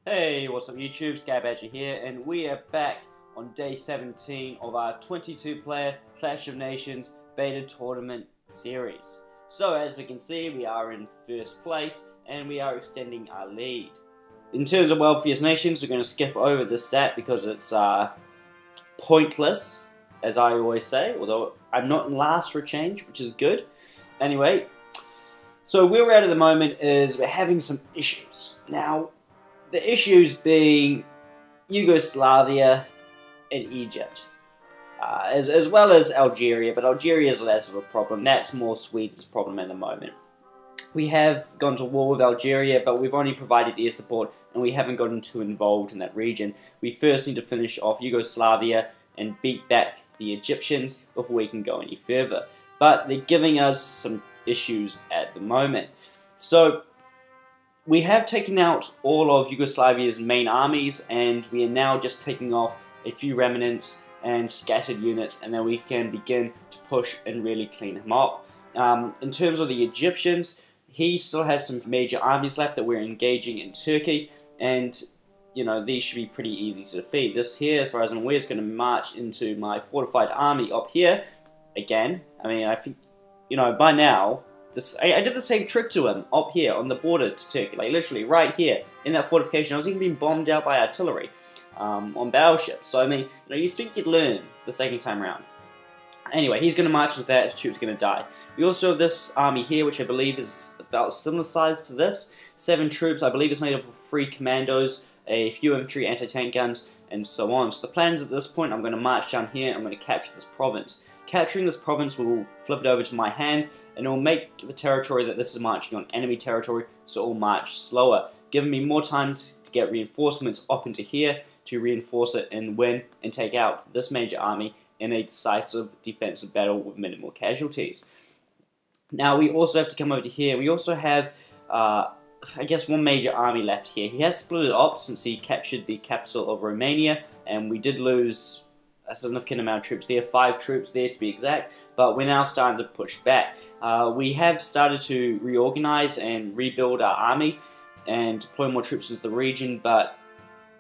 Hey, what's up YouTube? Scabadger here, and we are back on day 17 of our 22-player Clash of Nations beta tournament series. So as we can see, we are in first place, and we are extending our lead. In terms of wealthiest nations, we're going to skip over this stat because it's pointless, as I always say, although I'm not in last for a change, which is good. Anyway, so where we're at the moment is we're having some issues. Now, the issues being Yugoslavia and Egypt, as well as Algeria, but Algeria is less of a problem. That's more Sweden's problem at the moment. We have gone to war with Algeria, but we've only provided air support, and we haven't gotten too involved in that region. We first need to finish off Yugoslavia and beat back the Egyptians before we can go any further. But they're giving us some issues at the moment. So we have taken out all of Yugoslavia's main armies, and we are now just picking off a few remnants and scattered units, and then we can begin to push and really clean him up. In terms of the Egyptians, he still has some major armies left that we're engaging in Turkey, and you know, these should be pretty easy to defeat. This here, as far as I'm aware, is going to march into my fortified army up here. Again, I mean, I think, you know, by now, I did the same trick to him up here on the border to Turkey, like literally right here in that fortification. I was even being bombed out by artillery on battleships. So I mean, you know, you think you'd learn the second time around. Anyway, he's going to march with that. His troops are going to die. We also have this army here, which I believe is about similar size to this. 7 troops. I believe it's made up of 3 commandos, a few infantry, anti-tank guns, and so on. So the plan is at this point, I'm going to march down here. I'm going to capture this province. Capturing this province will flip it over to my hands, and it will make the territory that this is marching on enemy territory, so it will march slower, giving me more time to get reinforcements up into here to reinforce it and win and take out this major army in a decisive defensive battle with minimal casualties. Now we also have to come over to here. We also have, I guess, one major army left here. He has split it up since he captured the capital of Romania, and we did lose a significant amount of troops there, 5 troops there to be exact, but we're now starting to push back. We have started to reorganize and rebuild our army and deploy more troops into the region, but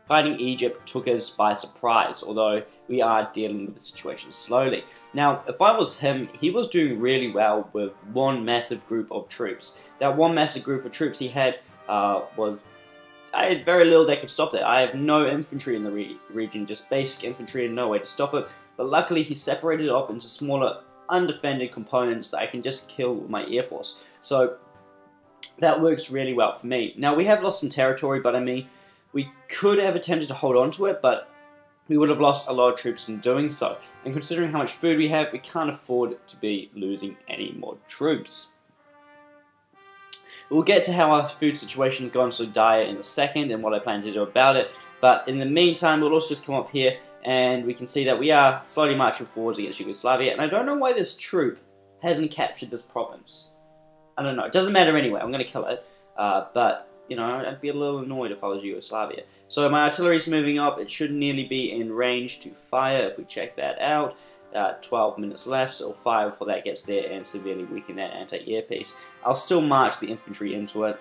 fighting Egypt took us by surprise, although we are dealing with the situation slowly. Now, if I was him, he was doing really well with one massive group of troops. That one massive group of troops he had I had very little that could stop it. I have no infantry in the region, just basic infantry and no way to stop it. But luckily he separated it up into smaller, undefended components that I can just kill with my air force. So that works really well for me. Now we have lost some territory, but I mean, we could have attempted to hold on to it, but we would have lost a lot of troops in doing so. And considering how much food we have, we can't afford to be losing any more troops. We'll get to how our food situation has gone so dire in a second and what I plan to do about it, but in the meantime we'll also just come up here and we can see that we are slowly marching forwards against Yugoslavia, and I don't know why this troop hasn't captured this province. I don't know, it doesn't matter anyway, I'm going to kill it, but you know, I'd be a little annoyed if I was Yugoslavia. So my artillery's moving up, it should nearly be in range to fire if we check that out. 12 minutes left, so it'll fire before that gets there and severely weaken that anti-air piece. I'll still march the infantry into it,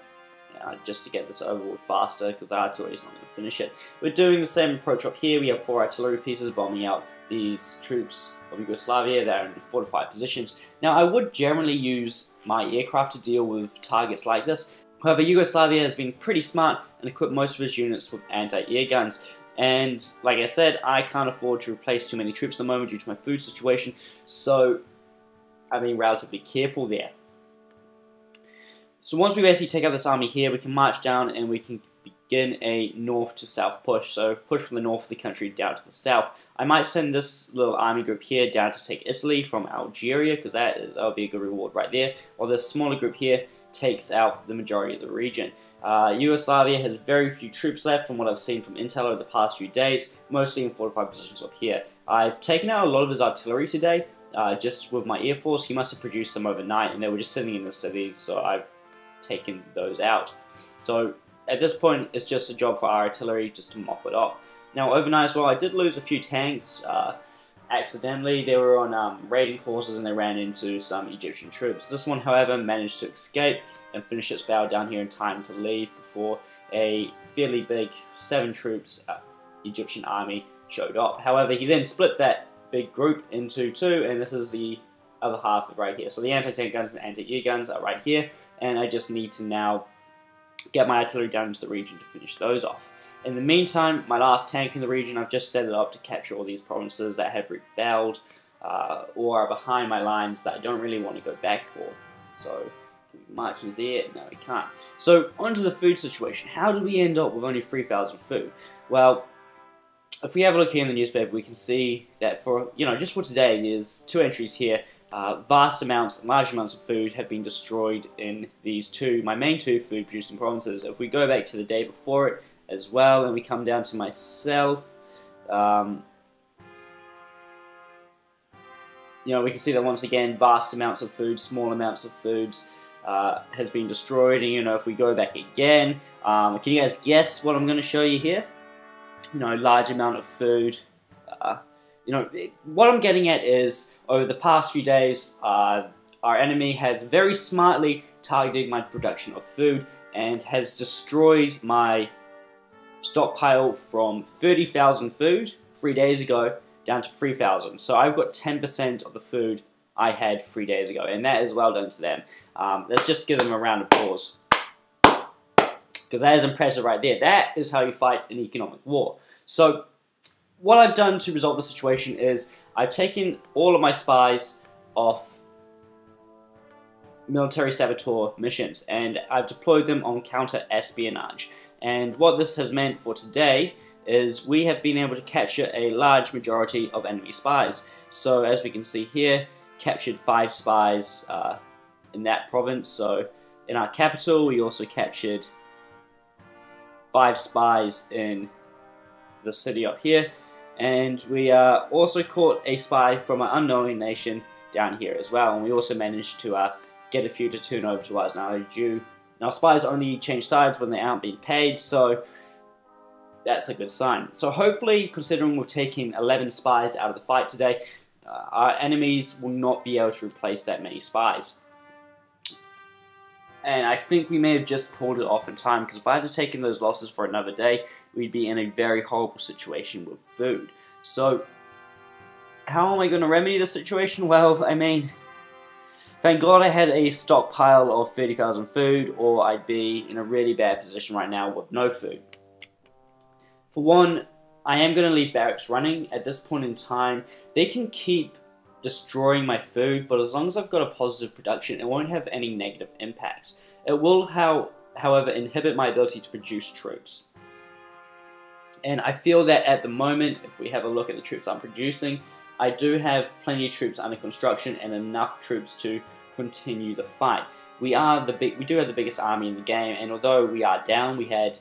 just to get this over with faster, because the artillery is not going to finish it. We're doing the same approach up here. We have 4 artillery pieces bombing out these troops of Yugoslavia that are in fortified positions. Now I would generally use my aircraft to deal with targets like this. However, Yugoslavia has been pretty smart and equipped most of its units with anti-air guns. And like I said, I can't afford to replace too many troops at the moment due to my food situation, so I'm being relatively careful there. So once we basically take out this army here, we can march down and we can begin a north to south push. So push from the north of the country down to the south. I might send this little army group here down to take Italy from Algeria, because that'll be a good reward right there. While this smaller group here takes out the majority of the region. Yugoslavia has very few troops left from what I've seen from intel over the past few days, mostly in fortified positions up here. I've taken out a lot of his artillery today, just with my air force. He must have produced some overnight, and they were just sitting in the cities, so I've taken those out. So at this point, it's just a job for our artillery just to mop it up. Now overnight as well, I did lose a few tanks accidentally. They were on raiding courses and they ran into some Egyptian troops. This one, however, managed to escape and finish its battle down here in time to leave before a fairly big 7 troops Egyptian army showed up. However, he then split that big group into 2, and this is the other half right here. So the anti-tank guns and anti-air guns are right here, and I just need to now get my artillery down into the region to finish those off. In the meantime, my last tank in the region, I've just set it up to capture all these provinces that have rebelled or are behind my lines that I don't really want to go back for. So, can we march through there? No, we can't. So, onto the food situation. How did we end up with only 3,000 food? Well, if we have a look here in the newspaper, we can see that for, just for today, there's 2 entries here. Large amounts of food have been destroyed in my main 2 food producing provinces. If we go back to the day before it as well, and we come down to myself, we can see that once again, vast amounts of food, small amounts of food has been destroyed. And if we go back again, can you guys guess what I'm going to show you here? Large amount of food. What I'm getting at is, over the past few days, our enemy has very smartly targeted my production of food and has destroyed my stockpile from 30,000 food 3 days ago down to 3,000. So I've got 10% of the food I had 3 days ago, and that is well done to them. Let's just give them a round of applause, because that is impressive right there. That is how you fight an economic war. So what I've done to resolve the situation is I've taken all of my spies off military saboteur missions, and I've deployed them on counter-espionage. And what this has meant for today is we have been able to capture a large majority of enemy spies. So as we can see here, captured 5 spies in that province. So in our capital, we also captured 5 spies in the city up here. And we also caught a spy from an unknown nation down here as well. And we also managed to get a few to turn over to us. Now spies only change sides when they aren't being paid, so that's a good sign. So hopefully, considering we've taken 11 spies out of the fight today, our enemies will not be able to replace that many spies. And I think we may have just pulled it off in time, because if I had taken those losses for another day, we'd be in a very horrible situation with food. So, how am I going to remedy the situation? Well, I mean, thank God I had a stockpile of 30,000 food, or I'd be in a really bad position right now with no food. For one, I am going to leave barracks running. At this point in time, they can keep destroying my food, but as long as I've got a positive production, it won't have any negative impacts. It will, however, inhibit my ability to produce troops. And I feel that at the moment, if we have a look at the troops I'm producing, I do have plenty of troops under construction and enough troops to continue the fight. We do have the biggest army in the game, and although we are down, we had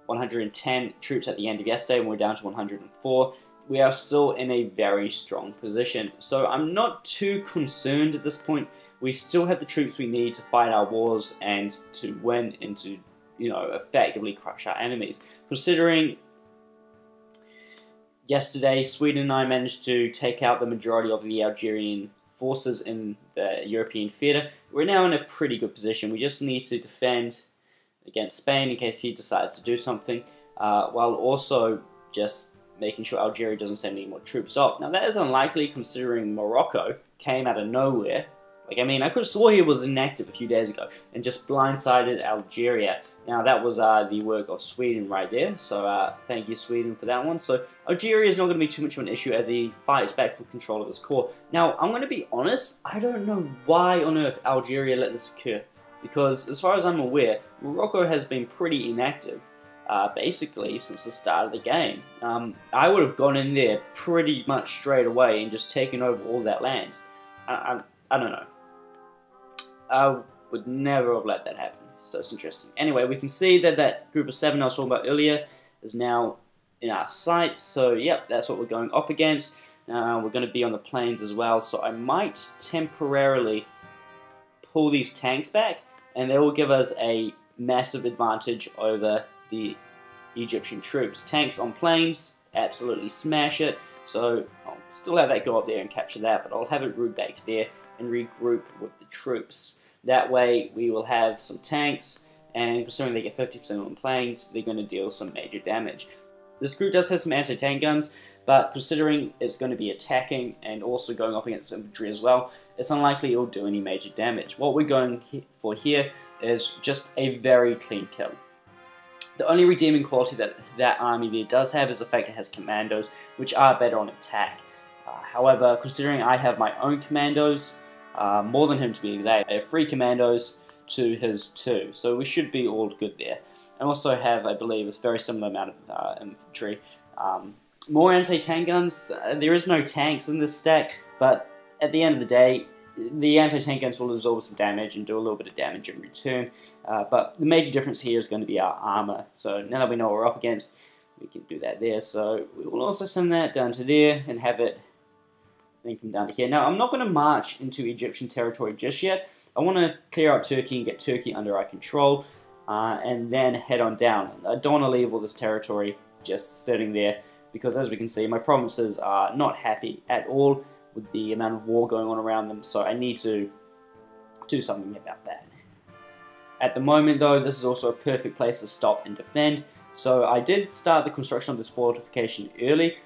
110 troops at the end of yesterday, and we're down to 104. We are still in a very strong position. So I'm not too concerned at this point. We still have the troops we need to fight our wars and to win and to, effectively crush our enemies. Considering yesterday, Sweden and I managed to take out the majority of the Algerian forces in the European theatre, we're now in a pretty good position. We just need to defend against Spain in case he decides to do something, while also just making sure Algeria doesn't send any more troops up. Now that is unlikely, considering Morocco came out of nowhere. I could have swore he was inactive a few days ago and just blindsided Algeria. Now that was the work of Sweden right there, so thank you Sweden for that one. So Algeria is not going to be too much of an issue as he fights back for control of his core. Now I'm going to be honest, I don't know why on earth Algeria let this occur, because as far as I'm aware, Morocco has been pretty inactive basically since the start of the game. I would have gone in there pretty much straight away and just taken over all that land. I don't know. I would never have let that happen. So it's interesting. Anyway, we can see that that group of 7 I was talking about earlier is now in our sights. So yep, that's what we're going up against. We're going to be on the plains as well. So I might temporarily pull these tanks back, and they will give us a massive advantage over the Egyptian troops. Tanks on plains, absolutely smash it. So I'll still have that go up there and capture that, but I'll have it route back there and regroup with the troops. That way we will have some tanks and considering they get 50% on planes, they're going to deal some major damage. This group does have some anti-tank guns, but considering it's going to be attacking and also going up against infantry as well, it's unlikely it will do any major damage. What we're going for here is just a very clean kill. The only redeeming quality that army there does have is the fact it has commandos, which are better on attack. However, considering I have my own commandos, more than him to be exact, I have 3 commandos to his 2, so we should be all good there. And also have, I believe, a very similar amount of infantry. More anti-tank guns. There is no tanks in this stack, but at the end of the day, the anti-tank guns will absorb some damage and do a little bit of damage in return. But the major difference here is going to be our armor. So now that we know what we're up against, we can do that there. So we will also send that down to there and have it then come down to here. Now I'm not going to march into Egyptian territory just yet. I want to clear out Turkey and get Turkey under our control, and then head on down. I don't want to leave all this territory just sitting there, because as we can see, my provinces are not happy at all with the amount of war going on around them, so I need to do something about that. At the moment though, this is also a perfect place to stop and defend, so I did start the construction of this fortification early,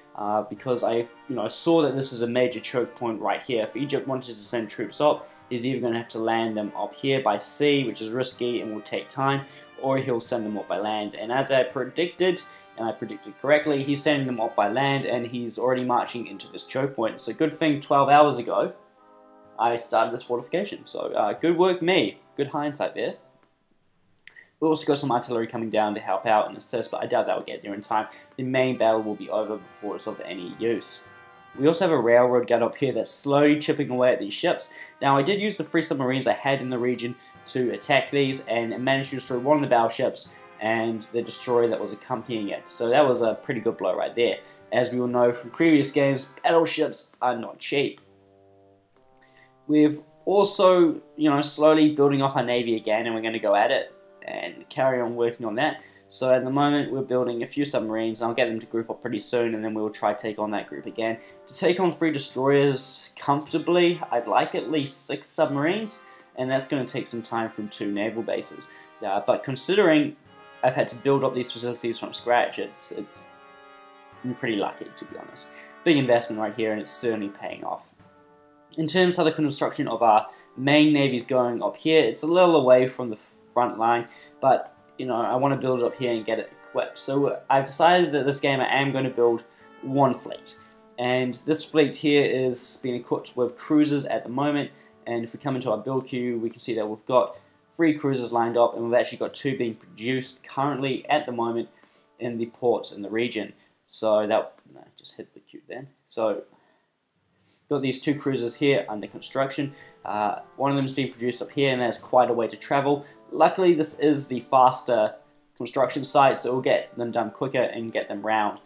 because I saw that this is a major choke point right here. If Egypt wanted to send troops up, he's either going to have to land them up here by sea, which is risky and will take time, or he'll send them up by land. And as I predicted, and I predicted correctly, he's sending them up by land, and he's already marching into this choke point. So good thing 12 hours ago, I started this fortification. So good work me, good hindsight there. We've also got some artillery coming down to help out and assist, but I doubt that will get there in time. The main battle will be over before it's of any use. We also have a railroad gun up here that's slowly chipping away at these ships. Now I did use the 3 submarines I had in the region to attack these, and managed to destroy one of the battleships and the destroyer that was accompanying it. So that was a pretty good blow right there. As we all know from previous games, battleships are not cheap. We've also, slowly building up our navy again, and we're going to go at it and carry on working on that. So at the moment we're building a few submarines, and I'll get them to group up pretty soon, and then we'll try to take on that group again. To take on 3 destroyers comfortably, I'd like at least 6 submarines, and that's going to take some time from 2 naval bases. But considering I've had to build up these facilities from scratch, I'm pretty lucky, to be honest. Big investment right here, and it's certainly paying off. In terms of the construction of our main navies going up here, it's a little away from the front line, but I want to build it up here and get it equipped. So I've decided that this game I am going to build 1 fleet, and this fleet here is being equipped with cruisers at the moment. And if we come into our build queue, we can see that we've got 3 cruisers lined up, and we've actually got 2 being produced currently at the moment in the ports in the region. So just hit the queue then. So got these 2 cruisers here under construction. One of them is being produced up here, and that's quite a way to travel. Luckily, this is the faster construction site, so we'll get them done quicker and get them round,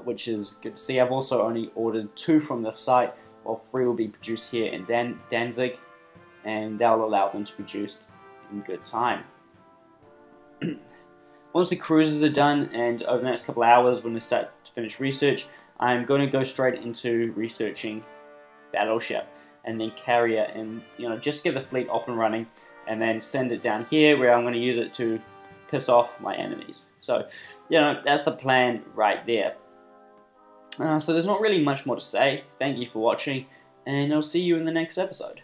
which is good to see. I've also only ordered 2 from this site, while 3 will be produced here in Danzig, and that will allow them to produce in good time. Once the cruisers are done, and over the next couple of hours when we start to finish research, I'm going to go straight into researching battleship and then carrier, and just get the fleet up and running, and then send it down here where I'm going to use it to piss off my enemies. So that's the plan right there. So there's not really much more to say. Thank you for watching, and I'll see you in the next episode.